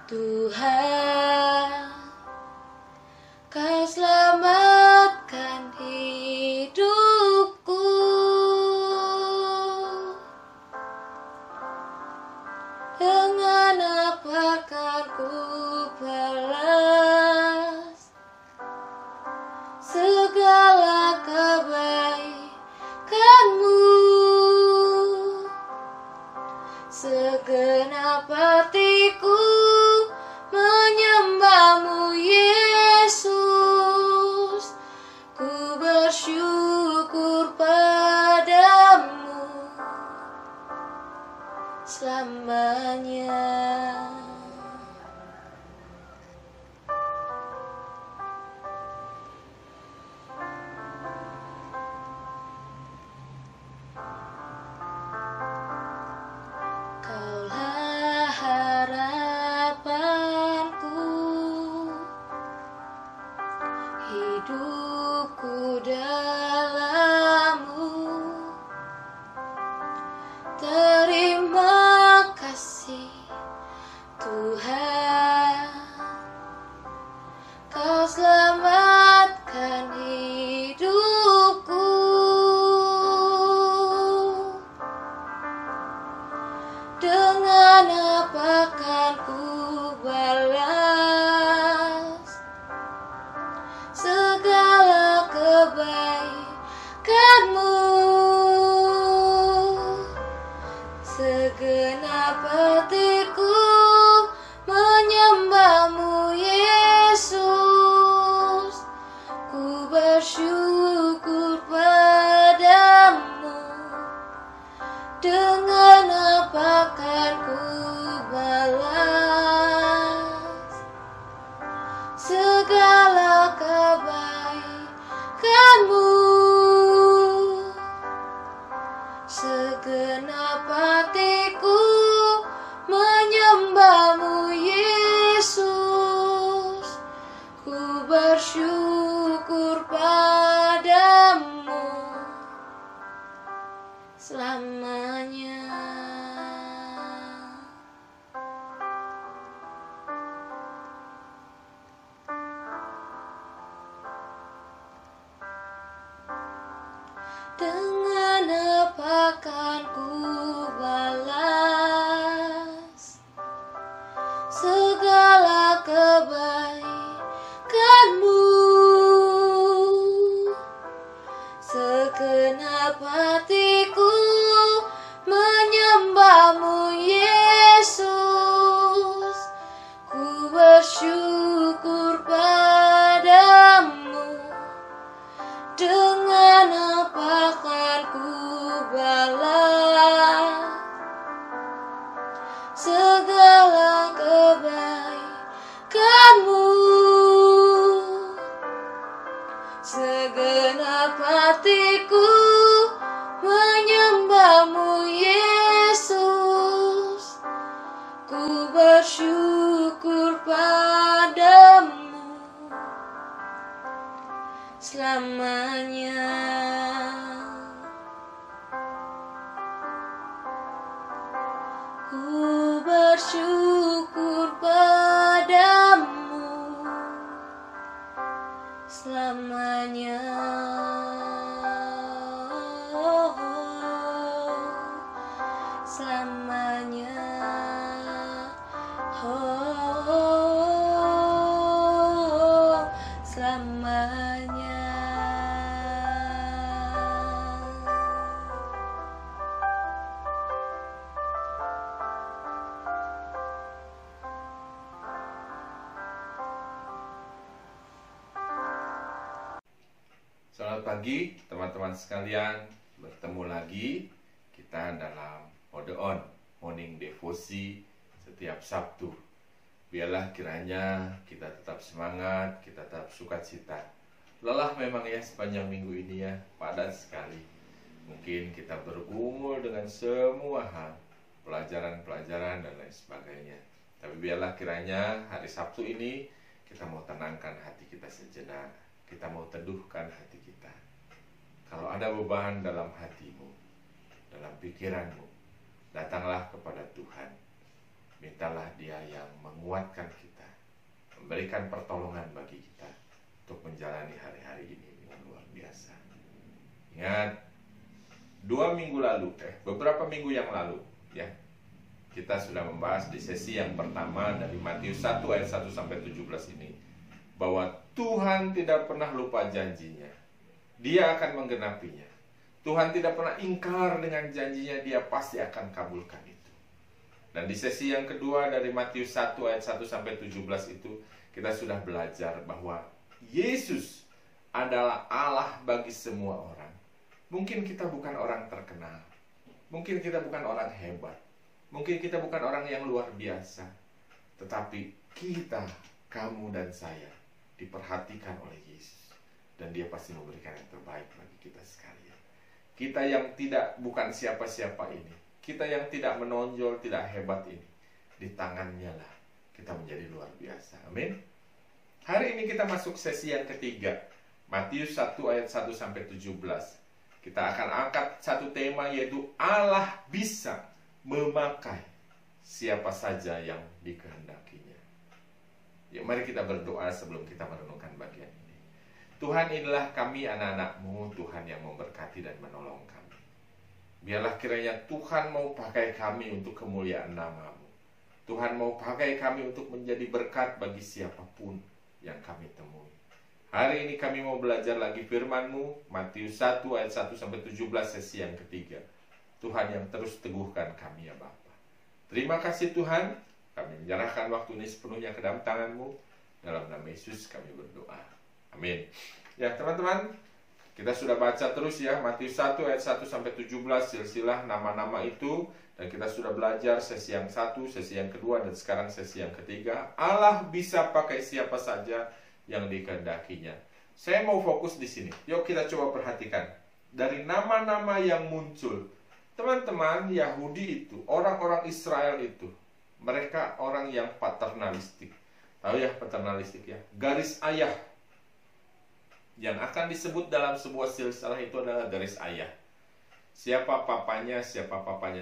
Tuhan, Kau selamatkan hidupku. Dengan apa akan ku balas segala kebaikan-Mu? Segenap hatiku menyembah-Mu, Yesus. Ku bersyukur padamu selamanya. Kaulah harapanku, hidupku dalam-Mu. Terima kasih Tuhan, Kau selamatkan hidupku. Dengan apa akan ku balas segala kebaikan-Mu? Segenap hatiku menyembah-Mu, Yesus. Ku bersyukur padamu. Dengan apa akan ku balas segala kebaikan-Mu? Segenap hatiku menyembah-Mu, Yesus. Ku bersyukur padamu selamanya. Dengan apa akan ku balas segala kebaikan-Mu? Segenap hatiku menyembah-Mu, Yesus. Ku bersyukur padamu. Dengan apa akan ku balas segala kebaikan-Mu? Segenap hatiku menyembah-Mu, Yesus. Ku bersyukur padamu selamanya. Ku bersyukur padamu selamanya. Selamanya. Selamanya. Selamat pagi teman-teman sekalian, bertemu lagi kita dalam Mode On Morning Devosi setiap Sabtu. Biarlah kiranya kita tetap semangat, kita tetap sukacita. Lelah memang ya sepanjang minggu ini ya, padat sekali. Mungkin kita bergumul dengan semua hal, pelajaran-pelajaran dan lain sebagainya. Tapi biarlah kiranya hari Sabtu ini kita mau tenangkan hati kita sejenak. Kita mau teduhkan hati kita. Kalau ada beban dalam hatimu, dalam pikiranmu, datanglah kepada Tuhan. mintalah Dia yang menguatkan kita, memberikan pertolongan bagi kita untuk menjalani hari-hari ini dengan luar biasa. Ingat, beberapa minggu yang lalu, ya, kita sudah membahas di sesi yang pertama dari Matius 1 ayat 1 sampai 17 ini, bahwa Tuhan tidak pernah lupa janjinya. Dia akan menggenapinya. Tuhan tidak pernah ingkar dengan janjinya, Dia pasti akan kabulkan itu. Dan di sesi yang kedua dari Matius 1 ayat 1 sampai 17 itu, kita sudah belajar bahwa Yesus adalah Allah bagi semua orang. Mungkin kita bukan orang terkenal, mungkin kita bukan orang hebat, mungkin kita bukan orang yang luar biasa, tetapi kita, kamu dan saya, diperhatikan oleh Yesus. Dan Dia pasti memberikan yang terbaik bagi kita sekalian. Kita yang bukan siapa-siapa ini, kita yang tidak menonjol, tidak hebat ini, di tangannya lah kita menjadi luar biasa. Amin. Hari ini kita masuk sesi yang ketiga, Matius 1 ayat 1 sampai 17. Kita akan angkat satu tema, yaitu Allah bisa memakai siapa saja yang dikehendakinya. Yuk mari kita berdoa sebelum kita merenungkan bagian ini. Tuhan, inilah kami anak-anak-Mu, Tuhan yang memberkati dan menolong kami. Biarlah kiranya Tuhan mau pakai kami untuk kemuliaan nama-Mu. Tuhan mau pakai kami untuk menjadi berkat bagi siapapun yang kami temui. Hari ini kami mau belajar lagi firman-Mu, Matius 1 ayat 1 sampai 17 sesi yang ketiga. Tuhan yang terus teguhkan kami ya Bapa. Terima kasih Tuhan, kami menyerahkan waktu ini sepenuhnya ke dalam tangan-Mu. Dalam nama Yesus kami berdoa. Amin. Ya teman-teman, kita sudah baca terus ya Matius 1 ayat 1 sampai 17 silsilah nama-nama itu. Dan kita sudah belajar sesi yang satu, sesi yang kedua, dan sekarang sesi yang ketiga. Allah bisa pakai siapa saja yang dikehendakinya. Saya mau fokus di sini. Yuk kita coba perhatikan dari nama-nama yang muncul. Teman-teman, Yahudi itu, orang-orang Israel itu, mereka orang yang paternalistik. Tahu ya paternalistik ya? Garis ayah. Yang akan disebut dalam sebuah silsilah itu adalah garis ayah. Siapa papanya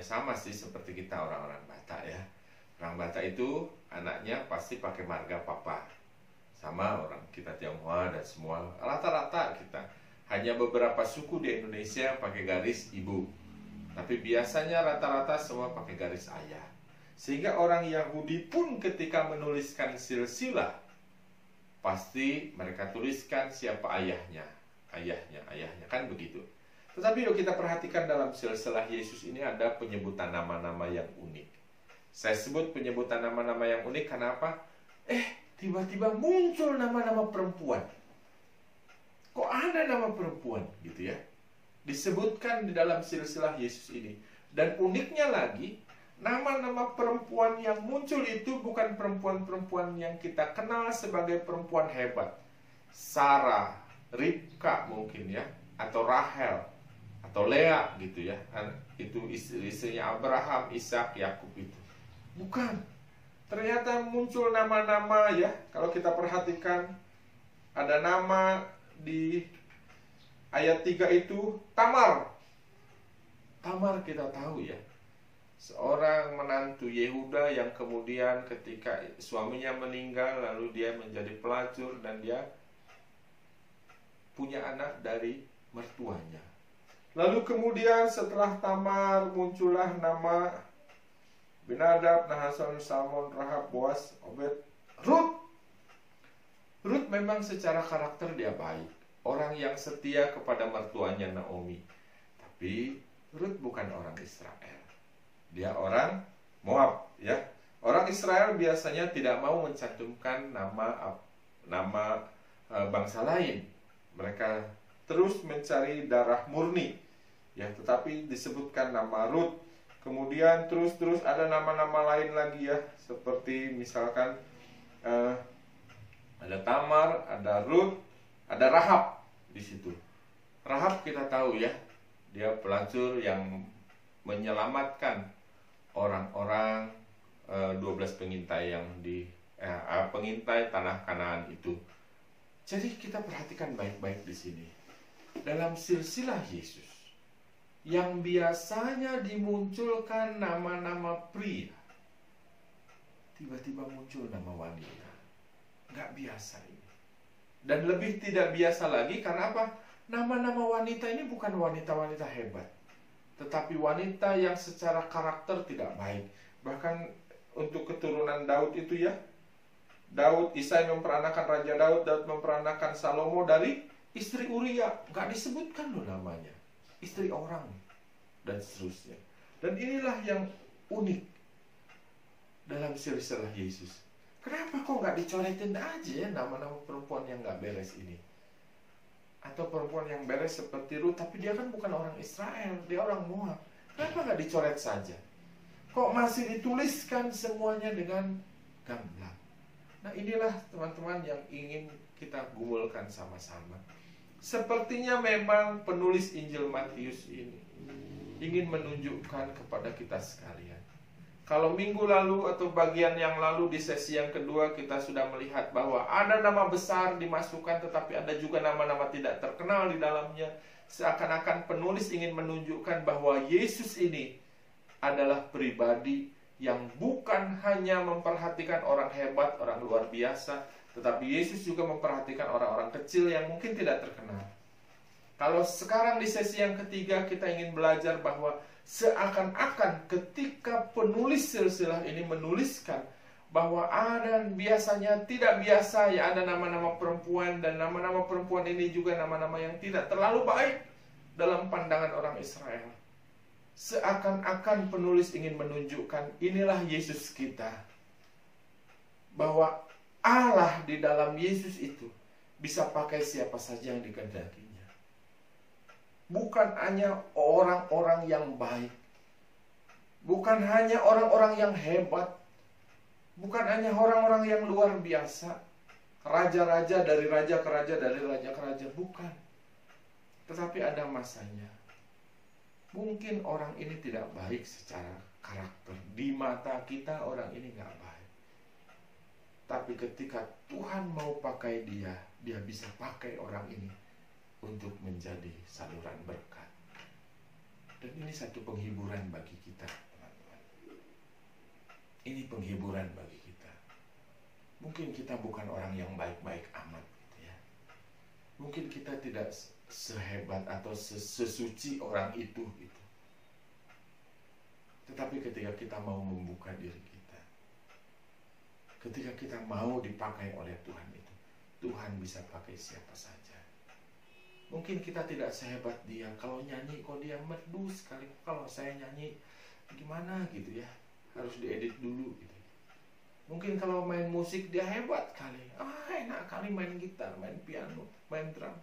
sama sih seperti kita orang-orang Batak ya. Orang Batak itu anaknya pasti pakai marga papa. Sama orang kita Tionghoa dan semua, rata-rata kita. Hanya beberapa suku di Indonesia pakai garis ibu. Tapi biasanya rata-rata semua pakai garis ayah. Sehingga orang Yahudi pun ketika menuliskan silsilah, pasti mereka tuliskan siapa ayahnya. Ayahnya, kan begitu. Tetapi yuk kita perhatikan dalam silsilah Yesus ini ada penyebutan nama-nama yang unik. Saya sebut penyebutan nama-nama yang unik karena apa? Tiba-tiba muncul nama-nama perempuan. Kok ada nama perempuan gitu ya? Disebutkan di dalam silsilah Yesus ini. Dan uniknya lagi, nama-nama perempuan yang muncul itu bukan perempuan-perempuan yang kita kenal sebagai perempuan hebat. Sarah, Ribka mungkin ya, atau Rahel, atau Lea gitu ya. Itu istrinya Abraham, Ishak, Yakub itu. Bukan. Ternyata muncul nama-nama ya. Kalau kita perhatikan, ada nama di ayat 3 itu Tamar. Tamar kita tahu ya, seorang menantu Yehuda yang kemudian ketika suaminya meninggal, lalu dia menjadi pelacur dan dia punya anak dari mertuanya. Lalu kemudian setelah Tamar muncullah nama Benadab, Nahason, Salmon, Rahab, Boaz, Obed, Ruth. Ruth memang secara karakter dia baik, orang yang setia kepada mertuanya Naomi. Tapi Ruth bukan orang Israel. Dia orang Moab, ya. Orang Israel biasanya tidak mau mencantumkan nama bangsa lain. Mereka terus mencari darah murni, ya. Tetapi disebutkan nama Ruth. Kemudian terus ada nama-nama lain lagi ya, seperti misalkan ada Tamar, ada Ruth, ada Rahab di situ. Rahab kita tahu ya, dia pelacur yang menyelamatkan orang-orang 12 pengintai yang pengintai tanah Kanaan itu. Jadi kita perhatikan baik-baik di sini. Dalam silsilah Yesus yang biasanya dimunculkan nama-nama pria, tiba-tiba muncul nama wanita. Nggak biasa ini. Dan lebih tidak biasa lagi karena apa? Nama-nama wanita ini bukan wanita-wanita hebat, tetapi wanita yang secara karakter tidak baik. Bahkan untuk keturunan Daud itu ya, Daud, Isai memperanakan Raja Daud, Daud memperanakan Salomo dari istri Uria. Nggak disebutkan loh namanya, istri orang, dan seterusnya. Dan inilah yang unik dalam silsilah Yesus. Kenapa kok nggak dicoretin aja ya nama-nama perempuan yang nggak beres ini? Atau perempuan yang beres seperti Ruth, tapi dia kan bukan orang Israel, dia orang Moab. Kenapa nggak dicoret saja? Kok masih dituliskan semuanya dengan gamblang? Nah inilah teman-teman yang ingin kita gumulkan sama-sama. Sepertinya memang penulis Injil Matius ini ingin menunjukkan kepada kita sekalian. Kalau minggu lalu atau bagian yang lalu di sesi yang kedua kita sudah melihat bahwa ada nama besar dimasukkan, tetapi ada juga nama-nama tidak terkenal di dalamnya. Seakan-akan penulis ingin menunjukkan bahwa Yesus ini adalah pribadi yang bukan hanya memperhatikan orang hebat, orang luar biasa, tetapi Yesus juga memperhatikan orang-orang kecil yang mungkin tidak terkenal. Kalau sekarang di sesi yang ketiga kita ingin belajar bahwa seakan-akan ketika penulis silsilah ini menuliskan bahwa ada biasanya tidak biasa ya, ada nama-nama perempuan, dan nama-nama perempuan ini juga nama-nama yang tidak terlalu baik dalam pandangan orang Israel. Seakan-akan penulis ingin menunjukkan inilah Yesus kita, bahwa Allah di dalam Yesus itu bisa pakai siapa saja yang dikehendakinya. Bukan hanya orang-orang yang baik, bukan hanya orang-orang yang hebat, bukan hanya orang-orang yang luar biasa, raja-raja dari raja ke raja, dari raja ke raja, bukan. Tetapi ada masanya. Mungkin orang ini tidak baik secara karakter. Di mata kita orang ini nggak baik. Tapi ketika Tuhan mau pakai dia, dia bisa pakai orang ini untuk menjadi saluran berkat. Dan ini satu penghiburan bagi kita, teman-teman. Ini penghiburan bagi kita. Mungkin kita bukan orang yang baik-baik amat gitu ya. Mungkin kita tidak sehebat atau sesuci orang itu gitu. Tetapi ketika kita mau membuka diri kita, ketika kita mau dipakai oleh Tuhan itu, Tuhan bisa pakai siapa saja. Mungkin kita tidak sehebat dia. Kalau nyanyi kok dia merdu sekali. Kalau saya nyanyi gimana gitu ya, harus diedit dulu gitu. Mungkin kalau main musik dia hebat kali. Enak kali main gitar, main piano, main drum.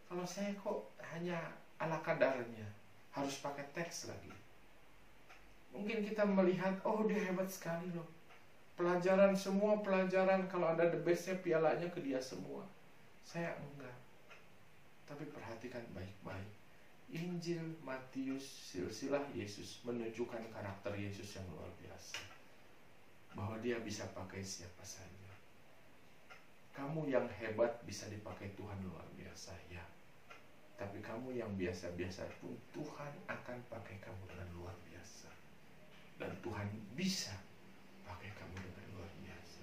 Kalau saya kok hanya ala kadarnya, harus pakai teks lagi. Mungkin kita melihat, oh dia hebat sekali loh. Pelajaran, semua pelajaran kalau ada the bestnya pialanya ke dia semua. Saya enggak. Tapi perhatikan baik-baik. Injil Matius, silsilah Yesus, menunjukkan karakter Yesus yang luar biasa. Bahwa dia bisa pakai siapa saja. Kamu yang hebat bisa dipakai Tuhan luar biasa, ya. Tapi kamu yang biasa-biasa pun Tuhan akan pakai kamu dengan luar biasa. Dan Tuhan bisa pakai kamu dengan luar biasa.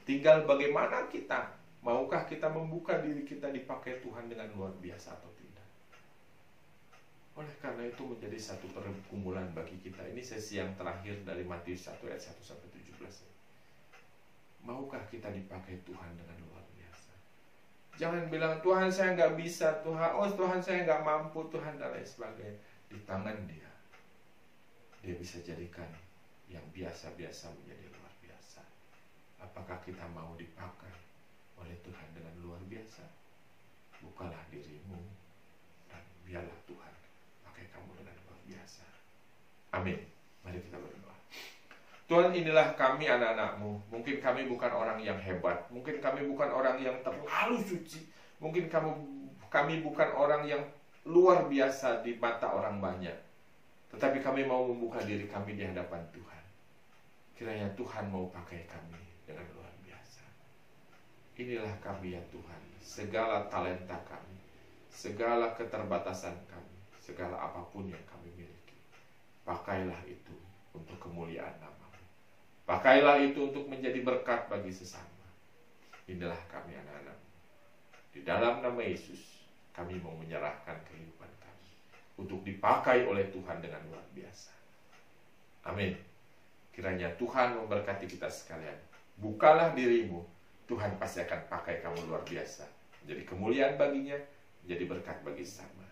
Tinggal bagaimana kita. Maukah kita membuka diri kita dipakai Tuhan dengan luar biasa atau tidak? Oleh karena itu menjadi satu pergumulan bagi kita. Ini sesi yang terakhir dari Matius 1 ayat 1 sampai 17. Maukah kita dipakai Tuhan dengan luar biasa? Jangan bilang, Tuhan saya nggak bisa, Tuhan saya nggak mampu, Tuhan dan lain sebagainya. Di tangan dia, dia bisa jadikan yang biasa-biasa menjadi luar biasa. Apakah kita mau dipakai oleh Tuhan dengan luar biasa? Bukalah dirimu dan biarlah Tuhan pakai kamu dengan luar biasa. Amin. Mari kita berdoa. Tuhan, inilah kami anak-anak-Mu. Mungkin kami bukan orang yang hebat, mungkin kami bukan orang yang terlalu suci, mungkin kami bukan orang yang luar biasa di mata orang banyak. Tetapi kami mau membuka diri kami di hadapan Tuhan. Kiranya Tuhan mau pakai kami dengan luar biasa. Inilah kami ya Tuhan, segala talenta kami, segala keterbatasan kami, segala apapun yang kami miliki, pakailah itu untuk kemuliaan nama-Mu. Pakailah itu untuk menjadi berkat bagi sesama. Inilah kami anak-anak. Di dalam nama Yesus, kami mau menyerahkan kehidupan kami untuk dipakai oleh Tuhan dengan luar biasa. Amin. Kiranya Tuhan memberkati kita sekalian. Bukalah dirimu, Tuhan pasti akan pakai kamu luar biasa. Menjadi kemuliaan baginya, menjadi berkat bagi sesama.